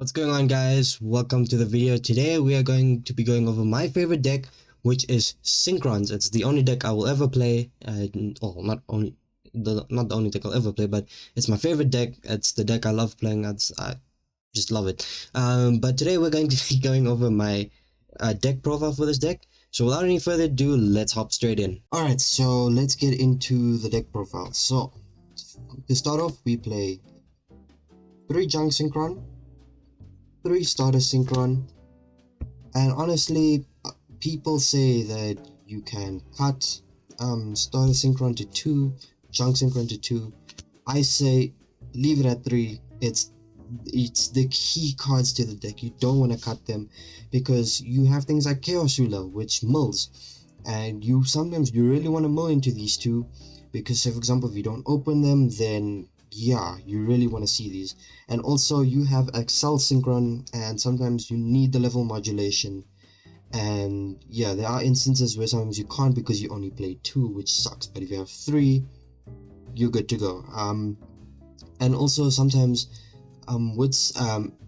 What's going on, guys? Welcome to the video. Today we are going to be going over my favorite deck, which is Synchron's. It's the only deck I will ever play. Not the only deck I'll ever play, but it's my favorite deck. It's the deck I love playing. I just love it. But today we're going to be going over my deck profile for this deck. So without any further ado, let's hop straight in. Alright, so let's get into the deck profile. So to start off, we play 3 Junk Synchron, 3 Starter Synchron, and honestly, people say that you can cut Starter Synchron to 2, Junk Synchron to 2. I say leave it at 3. It's the key cards to the deck. You don't want to cut them because you have things like Chaos Ruler, which mills, and sometimes you really want to mill into these two because, say for example, if you don't open them, then yeah, you really want to see these. And also you have Excel Synchron, and sometimes you need the level modulation, and yeah, there are instances where sometimes you can't because you only play 2, which sucks. But if you have 3, you're good to go. And also sometimes with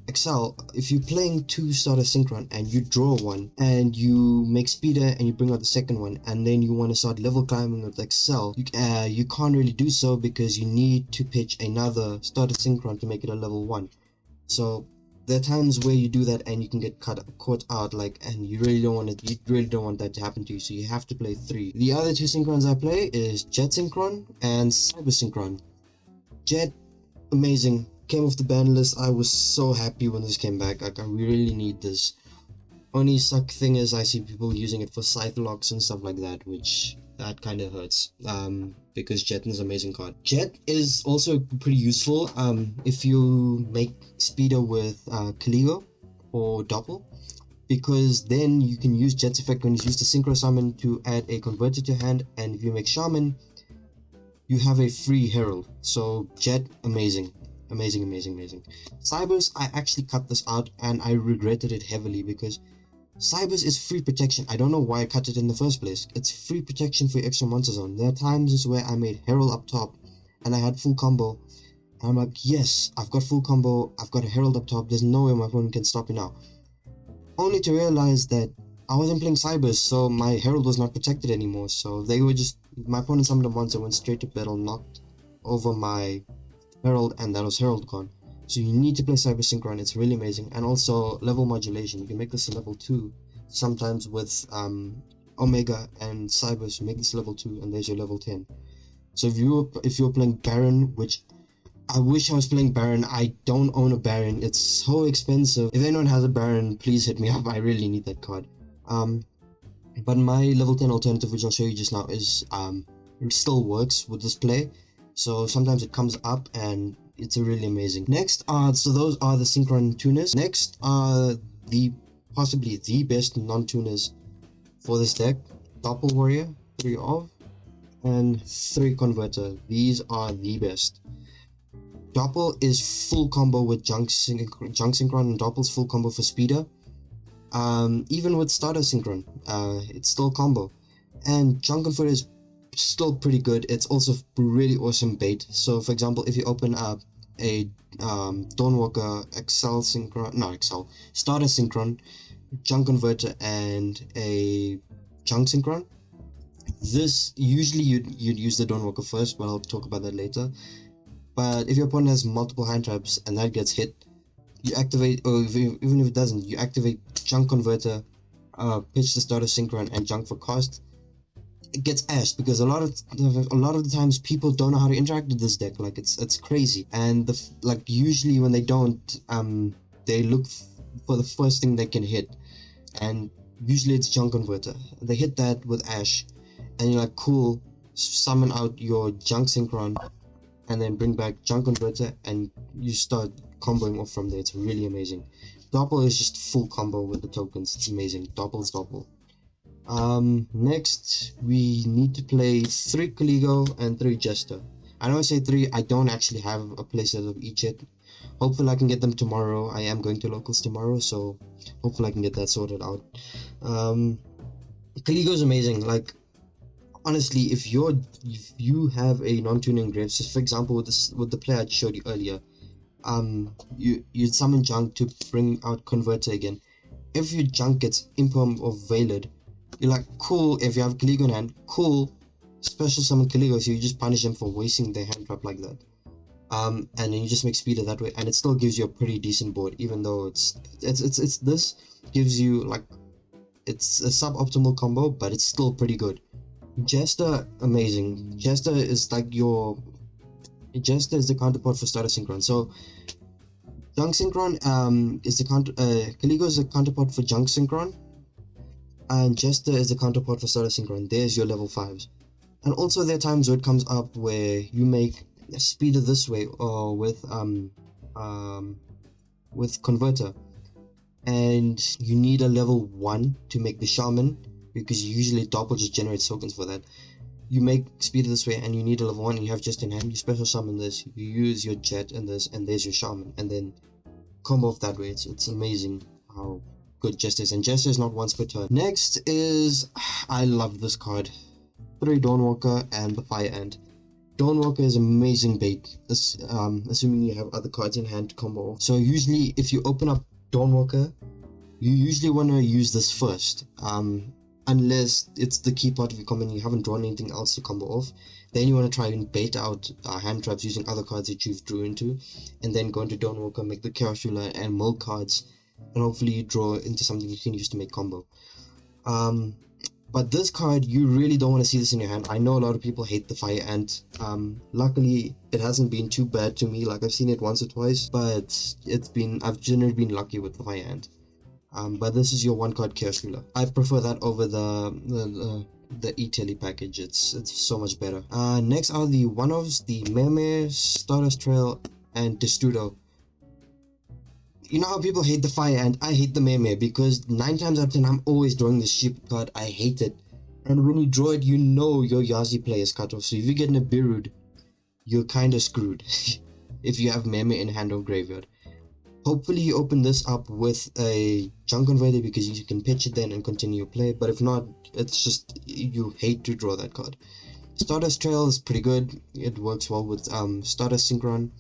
Excel, if you're playing 2 Starter Synchron and you draw one and you make speeder and you bring out the second one, and then you want to start level climbing with Excel, you can't really do so because you need to pitch another Starter Synchron to make it a level 1. So there are times where you do that and you can get caught out, and you really don't want that to happen to you, so you have to play 3. The other 2 Synchrons I play is Jet Synchron and Cyber Synchron. Jet, amazing. Came off the ban list. I was so happy when this came back. Like, I really need this. Only suck thing is I see people using it for scythe locks and stuff like that, which that kind of hurts. Because Jet is an amazing card. Jet is also pretty useful if you make speeder with Yugioh or Doppel, because then you can use Jet's effect when it's used to Synchro Summon to add a converter to hand, and if you make Shaman, you have a free Herald. So Jet, amazing. Amazing. Cybers, I actually cut this out and I regretted it heavily because Cybers is free protection. I don't know why I cut it in the first place. It's free protection for your extra monster zone. There are times where I made Herald up top and I had full combo, and I'm like, yes, I've got full combo, I've got a Herald up top, there's no way my opponent can stop me now. Only to realize that I wasn't playing Cybers, so my Herald was not protected anymore. So they were just, my opponent summoned a monster, went straight to battle, knocked over my Herald, and that was Herald gone. So you need to play Cyber Synchron. It's really amazing. And also level modulation, you can make this a level 2 sometimes with Omega and Cybers. You make this level 2 and there's your level 10. So if you're playing Baron, which I wish I was playing Baron, I don't own a Baron, it's so expensive. If anyone has a Baron, please hit me up. I really need that card. But my level 10 alternative, which I'll show you just now, is it still works with this play. So sometimes it comes up and it's really amazing. Next so those are the Synchron tuners. Next are possibly the best non-tuners for this deck. Doppel Warrior, 3 off, and 3 Converter. These are the best. Doppel is full combo with Junk Synchron, and Doppel's full combo for speeder. Even with Starter Synchron, it's still combo. And Junk Converter is still pretty good. It's also really awesome bait. So for example, if you open up a Dawnwalker Starter Synchron, Junk Converter, and a Junk Synchron, this usually you'd use the Dawnwalker first, but I'll talk about that later. But if your opponent has multiple hand traps and that gets hit, you activate, or even if it doesn't, you activate Junk Converter, pitch the Starter Synchron, and Junk for cost. It gets ashed because a lot of the times people don't know how to interact with this deck. Like, it's crazy, and usually when they don't, they look for the first thing they can hit, and usually it's Junk Converter. They hit that with Ash, and you're like, cool, summon out your Junk Synchron, and then bring back Junk Converter, and you start comboing off from there. It's really amazing. Doppel is just full combo with the tokens. It's amazing. Doppel's Doppel. Next we need to play 3 Yugioh and 3 Jester. I know I say 3, I don't actually have a playset of each yet. Hopefully I can get them tomorrow. I am going to locals tomorrow, so hopefully I can get that sorted out. Yugioh is amazing. Like, honestly, if you have a non-tuning grave, so for example with the player I showed you earlier, you summon junk to bring out converter again. If your junk gets imperm or veiled, you're like, cool. If you have Caligo in hand, cool, special summon Caligo, so you just punish them for wasting their hand trap like that. And then you just make speeder that way, and it still gives you a pretty decent board, even though it's this gives you like, it's a suboptimal combo, but it's still pretty good. Jester, amazing. Jester is like Jester is the counterpart for starter synchron. So junk synchron is the Caligo is the counterpart for junk synchron, and Jester is the counterpart for starter synchron. There's your level 5s. And also there are times where it comes up where you make speeder this way, or with converter, and you need a level 1 to make the shaman, because usually Doppel just generates tokens for that. You make speeder this way and you need a level 1 and you have just in hand, you special summon this, you use your jet and this, and there's your shaman, and then combo off that way. It's amazing how good Jester is, and Jester is not once per turn. Next is, I love this card, 3 Dawnwalker and the Fire Ant. Dawnwalker is amazing bait, assuming you have other cards in hand to combo. So usually if you open up Dawnwalker, you usually want to use this first, unless it's the key part of your combo and you haven't drawn anything else to combo off. Then you want to try and bait out hand traps using other cards that you've drew into, and then go into Dawnwalker, make the Chaos Ruler and mill cards, and hopefully you draw into something you can use to make combo. But this card, you really don't want to see this in your hand. I know a lot of people hate the Fire Ant. Luckily, it hasn't been too bad to me. Like, I've seen it once or twice, but I've generally been lucky with the Fire Ant. But this is your 1 card Chaos Ruler. I prefer that over the E-Tele package. It's so much better. Next are the one-offs, the Meme, Stardust Trail, and Testudo. You know how people hate the Fire Ant? I hate the Meme, because 9 times out of 10 I'm always drawing this stupid card. I hate it. And when you draw it, you know your Yazi play is cut off. So if you get Nibiru'd, you're kinda screwed. If you have Meme in hand or graveyard. Hopefully you open this up with a junk converter, because you can pitch it then and continue your play. But if not, it's just, you hate to draw that card. Stardust Trail is pretty good. It works well with Stardust Synchron.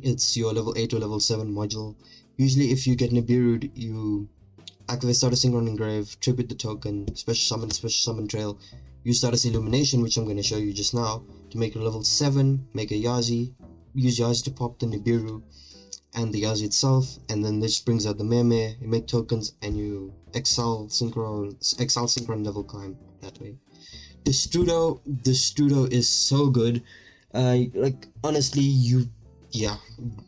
It's your level 8 or level 7 module. Usually if you get Nibiru'd, you activate Stardust Synchron Engrave, tribute the token, special summon Trail, use Stardust Illumination, which I'm going to show you just now, to make a level 7, make a Yazi, use Yazi to pop the Nibiru and the Yazi itself, and then this brings out the Meme, you make tokens, and you exile Synchron level climb that way. The Studo is so good. Like, honestly,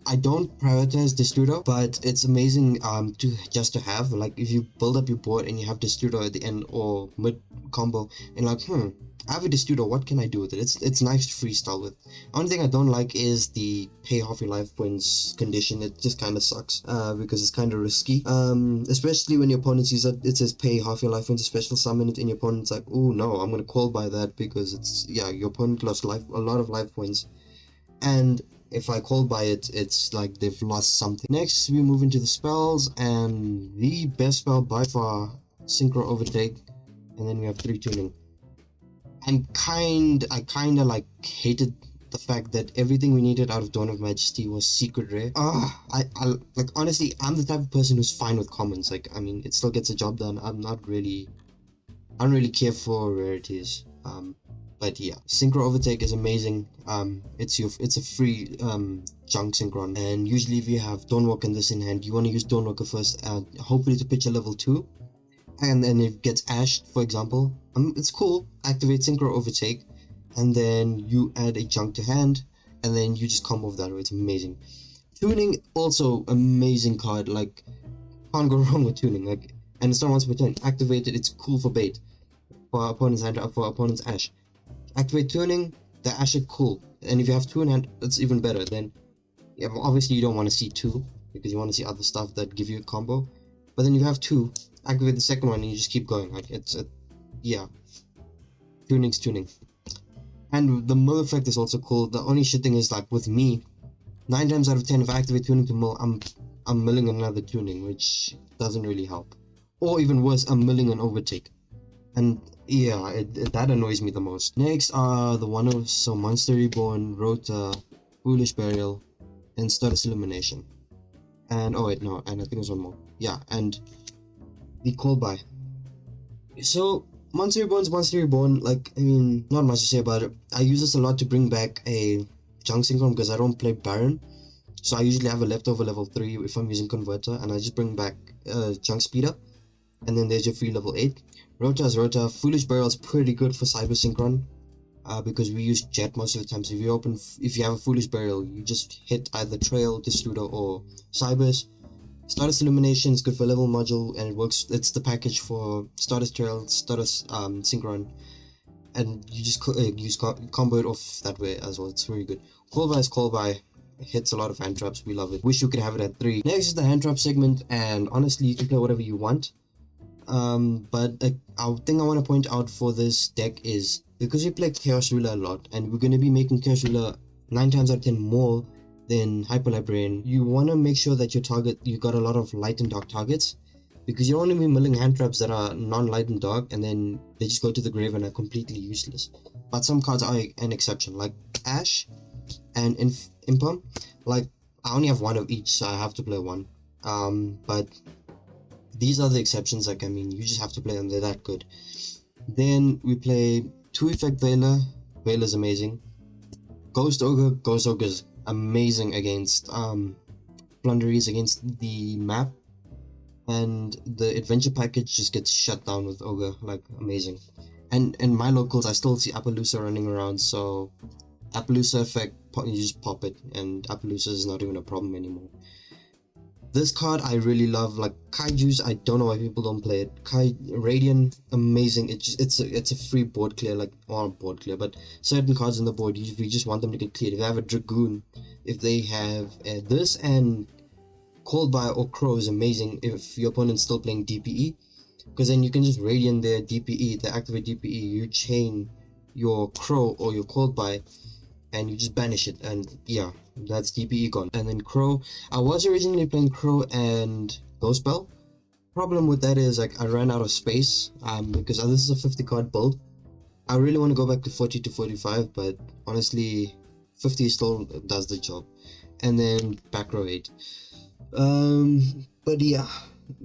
I don't prioritize Testudo, but it's amazing to have. Like, if you build up your board and you have Testudo at the end or mid combo, and like, I have a Testudo, what can I do with it? It's nice to freestyle with. Only thing I don't like is the pay half your life points condition. It just kind of sucks because it's kind of risky. Especially when your opponent sees that it says pay half your life points to special summon it, and your opponent's like, oh no, I'm gonna call by that, because your opponent lost a lot of life points, and if I call by it, it's like they've lost something. Next, we move into the spells, and the best spell by far, Synchro Overtake, and then we have 3 tuning. I kinda like hated the fact that everything we needed out of Dawn of Majesty was secret rare. I like, honestly, I'm the type of person who's fine with commons. Like, I mean, it still gets the job done. I don't really care for rarities. But yeah, Synchro Overtake is amazing. It's a free junk synchron, and usually if you have Dawnwalker in this in hand, you want to use Dawnwalker first, hopefully to pitch a level 2, and then if it gets ashed, for example, it's cool. Activate Synchro Overtake, and then you add a junk to hand, and then you just combo off that way. It's amazing. Tuning, also amazing card. Like, can't go wrong with tuning. Like, and it's not once per turn. Activate it. It's cool for bait, for opponent's hand, for opponent's ash. Activate tuning, the ash is cool, and if you have 2 in hand, that's even better. Then, yeah, obviously you don't want to see 2, because you want to see other stuff that give you a combo. But then you have 2, activate the second one, and you just keep going. Like, tuning's tuning. And the mill effect is also cool. The only shit thing is, like, with me, 9 times out of 10, if I activate tuning to mill, I'm milling another tuning, which doesn't really help. Or even worse, I'm milling an overtake. And yeah, that annoys me the most. Next are the one-offs, so Monster Reborn, Rota, Foolish Burial, and Status Illumination. And oh wait, no, and I think there's one more. Yeah, and the Call By. So Monster Reborn, like, I mean, not much to say about it. I use this a lot to bring back a Junk Synchron because I don't play Baron. So I usually have a leftover level 3 if I'm using Converter, and I just bring back Junk Speeder. And then there's your free level 8. Rota is Rota. Foolish Burial is pretty good for Cyber Synchron. Because we use Jet most of the time. So if you have a Foolish Burial, you just hit either Trail, Distributor, or Cybers. Status Illumination is good for level module, and it works. It's the package for Status Trail, Status Synchron, and you just use combo it off that way as well. It's very good. Call By is Call By. It hits a lot of hand traps. We love it. Wish you could have it at 3. Next is the hand trap segment, and honestly, you can play whatever you want. But our thing I want to point out for this deck is because we play Chaos Ruler a lot, and we're going to be making Chaos Ruler 9 times out of 10 more than Hyper Librarian. You want to make sure that you got a lot of light and dark targets, because you don't want to be milling hand traps that are non-light and dark and then they just go to the grave and are completely useless. But some cards are an exception, like Ash and Impa. Like, I only have one of each, so I have to play one. But these are the exceptions. Like, I mean, you just have to play them, they're that good. Then we play 2 Effect Veiler. Veiler's amazing. Ghost Ogre's amazing against Plunderies, against the map, and the adventure package just gets shut down with Ogre. Like, amazing. And in my locals, I still see Appaloosa running around, so Appaloosa effect, you just pop it, and Appaloosa is not even a problem anymore. This card I really love, like Kaiju's. I don't know why people don't play it. Radiant, amazing. It's a free board clear, like, or board clear, but certain cards on the board we just want them to get cleared. If they have a Dragoon, if they have this, and Called By or Crow is amazing if your opponent's still playing DPE, because then you can just Radiant their DPE, they activate DPE, you chain your Crow or your Called By, and you just banish it, and yeah, that's DPE gone. And then Crow, I was originally playing Crow and Ghost Bell. Problem with that is, like, I ran out of space, because this is a 50 card build. I really want to go back to 40 to 45, but honestly 50 still does the job. And then back row 8. But yeah,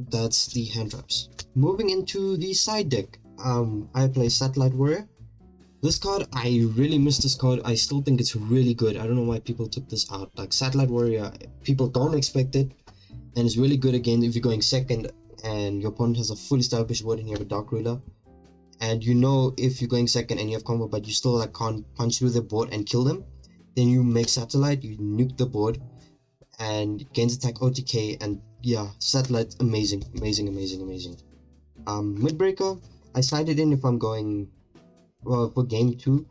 that's the hand traps. Moving into the side deck, I play Satellite Warrior. This card, I really miss this card. I still think it's really good. I don't know why people took this out. Like, Satellite Warrior, people don't expect it, and it's really good again if you're going second and your opponent has a fully established board and you have a Dark Ruler, and you know if you're going second and you have combo but you still, like, can't punch through the board and kill them, then you make Satellite, you nuke the board, and gains attack OTK, and yeah, Satellite, amazing. Midbreaker, I slide it in if I'm going for game 2.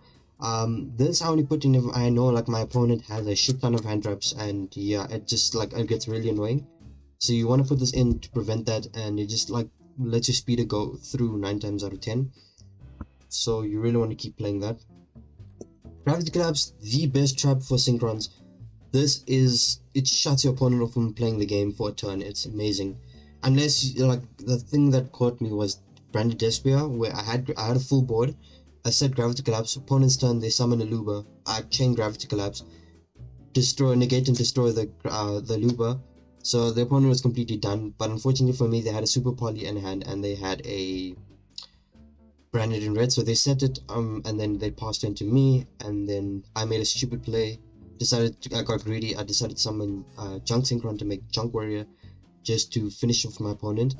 This I only put in if I know, like, my opponent has a shit ton of hand traps, and yeah, it just, like, it gets really annoying. So you want to put this in to prevent that, and it just, like, lets your speeder go through 9 times out of 10. So you really want to keep playing that. Gravity Collapse, the best trap for Synchrons. It shuts your opponent off from playing the game for a turn. It's amazing. Unless, like, the thing that caught me was Branded Despia, where I had a full board. I set Gravity Collapse, opponent's turn, they summon a Luba. I chain Gravity Collapse, negate and destroy the Luba. So the opponent was completely done, but unfortunately for me, they had a Super Poly in hand, and they had a Branded in red, so they set it, and then they passed it into me, and then I made a stupid play. I got greedy, I decided to summon Junk Synchron to make Junk Warrior, just to finish off my opponent.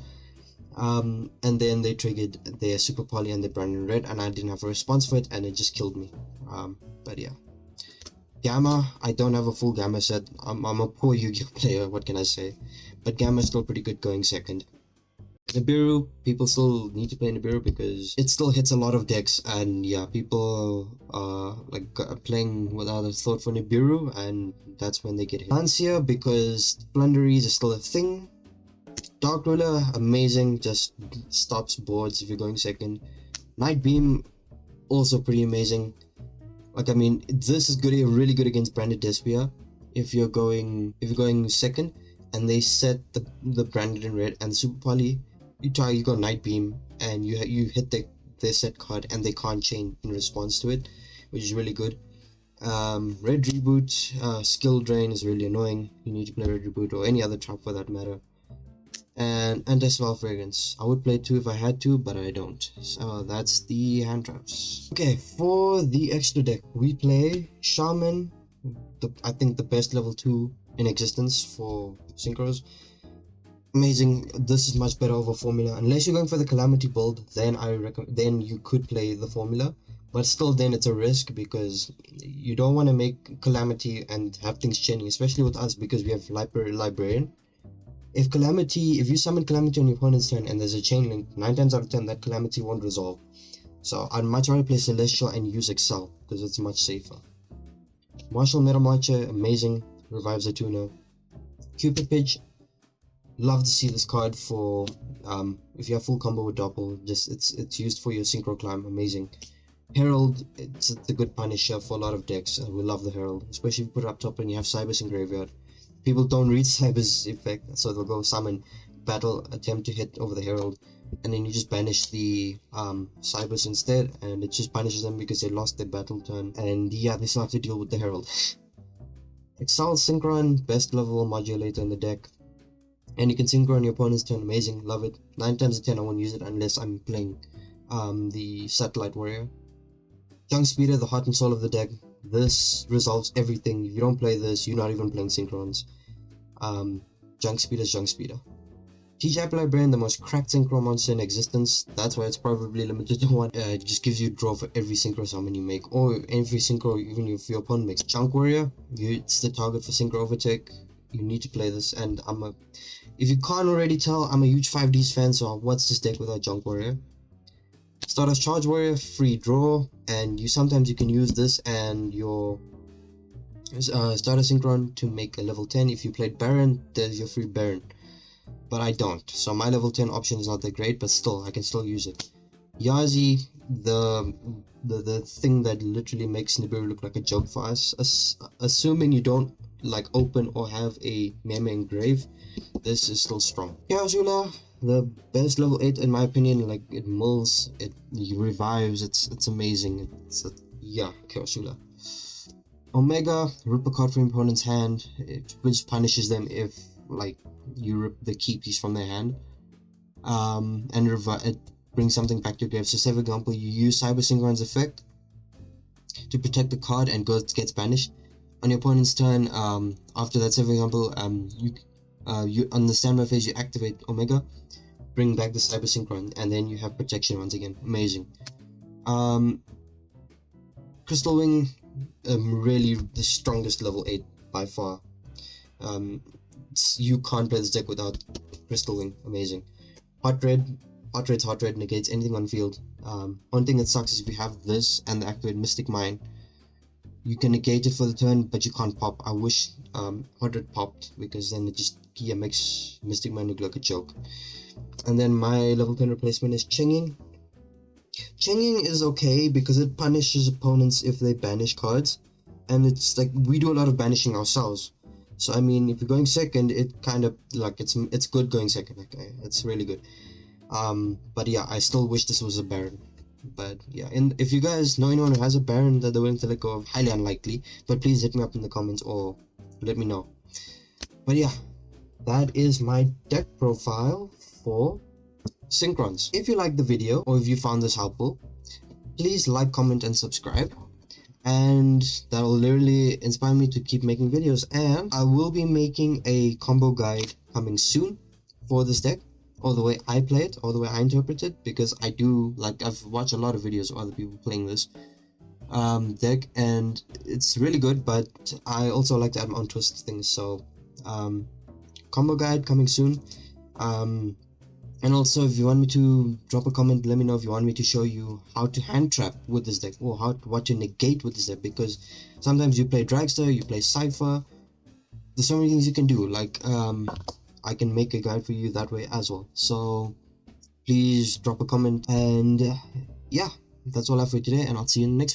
And then they triggered their Super Poly and their Branded red, and I didn't have a response for it, and it just killed me. But yeah. Gamma, I don't have a full Gamma set. I'm a poor Yugioh player, what can I say? But Gamma is still pretty good going second. Nibiru, people still need to play Nibiru because it still hits a lot of decks, and yeah, people are, like, playing without a thought for Nibiru, and that's when they get hit. Lancia, because Plunderies is still a thing. Dark Ruler, amazing, just stops boards if you're going second. Night Beam, also pretty amazing. Like, I mean, this is really good against Branded Despia if you're going second and they set the Branded in red and Super Poly, you go Night Beam and you hit their set card and they can't chain in response to it, which is really good. Red Reboot, skill drain is really annoying. You need to play Red Reboot or any other trap for that matter. And Anti-Swell Fragrance. I would play 2 if I had to, but I don't. So that's the hand traps. Okay, for the extra deck, we play Shaman, I think the best level 2 in existence for synchros. Amazing. This is much better over formula. Unless you're going for the Calamity build, then you could play the formula. But still, then it's a risk because you don't want to make Calamity and have things chaining, especially with us because we have Librarian. If you summon Calamity on your opponent's turn and there's a chain link, 9 times out of 10 that Calamity won't resolve. So I'd much rather play Celestial and use Excel because it's much safer. Martial Metal Marcher, amazing, revives a tuner. Cupid Pitch, love to see this card for if you have full combo with Doppel, it's used for your Synchro Climb, amazing. Herald, it's a good punisher for a lot of decks, and we love the Herald, especially if you put it up top and you have Cybers in graveyard. People don't read Cyber's effect, so they'll go summon, battle, attempt to hit over the Herald, and then you just banish the Cybers instead, and it just punishes them because they lost their battle turn, and yeah, they still have to deal with the Herald. Excel Synchron, best level modulator in the deck, and you can Synchron your opponent's turn, amazing, love it. 9 times out of 10 I won't use it unless I'm playing the Satellite Warrior. Junk Speeder, the heart and soul of the deck. This resolves everything. If you don't play this, you're not even playing Synchrons. Junk Speeder is Junk Speeder. T-Jap Librarian, the most cracked Synchro monster in existence. That's why it's probably limited to 1. It just gives you draw for every Synchro summon you make, or every Synchro, even if your opponent makes. Junk Warrior, it's the target for Synchro Overtake. You need to play this, and if you can't already tell, I'm a huge 5Ds fan, so what's this deck without Junk Warrior? Stardust Charge Warrior, free draw, and sometimes you can use this and your Stardust Synchron to make a level 10. If you played Baron, there's your free Baron, but I don't, so my level 10 option is not that great, but still, I can still use it. Yazi, the thing that literally makes Nibiru look like a joke for us, assuming you don't like open or have a Meme engrave, this is still strong. Kyazula, the best level 8 in my opinion, like it mulls, it revives, it's amazing. Yeah, Kyazula. Omega, rip a card from your opponent's hand, which punishes them if like you rip the key piece from their hand, and it brings something back to your grave. So say for example you use Cyber Synchron's effect to protect the card and gets banished. On your opponent's turn, after that, say for example, you on the standby phase you activate Omega, bring back the Cyber Synchron, and then you have protection once again. Amazing. Crystal Wing, really the strongest level 8 by far. You can't play this deck without Crystal Wing. Amazing. Hot Red negates anything on field. One thing that sucks is if you have this and the activate Mystic Mine, you can negate it for the turn, but you can't pop. I wish Hot Red popped, because then it just makes Mystic Mine look like a joke. And then my level 10 replacement is Chenging. Chenging is okay because it punishes opponents if they banish cards, and it's like we do a lot of banishing ourselves. So I mean, if you're going second, it kind of like it's good going second. Okay, it's really good. But yeah, I still wish this was a Baron. But yeah, and if you guys know anyone who has a Baron that they're willing to let go of, highly unlikely, but please hit me up in the comments or let me know. But yeah, that is my deck profile for Synchrons. If you liked the video or if you found this helpful, please like, comment and subscribe, and that will literally inspire me to keep making videos. And I will be making a combo guide coming soon for this deck, or the way I play it, or the way I interpret it, because I do, like, I've watched a lot of videos of other people playing this deck, and it's really good, but I also like to add my own twist to things. So combo guide coming soon. And also, if you want me to drop a comment, let me know if you want me to show you how to hand trap with this deck, or what to negate with this deck, because sometimes you play Dragster, you play Cypher, there's so many things you can do. Like I can make a guide for you that way as well. So please drop a comment, and yeah, that's all I have for you today, and I'll see you in the next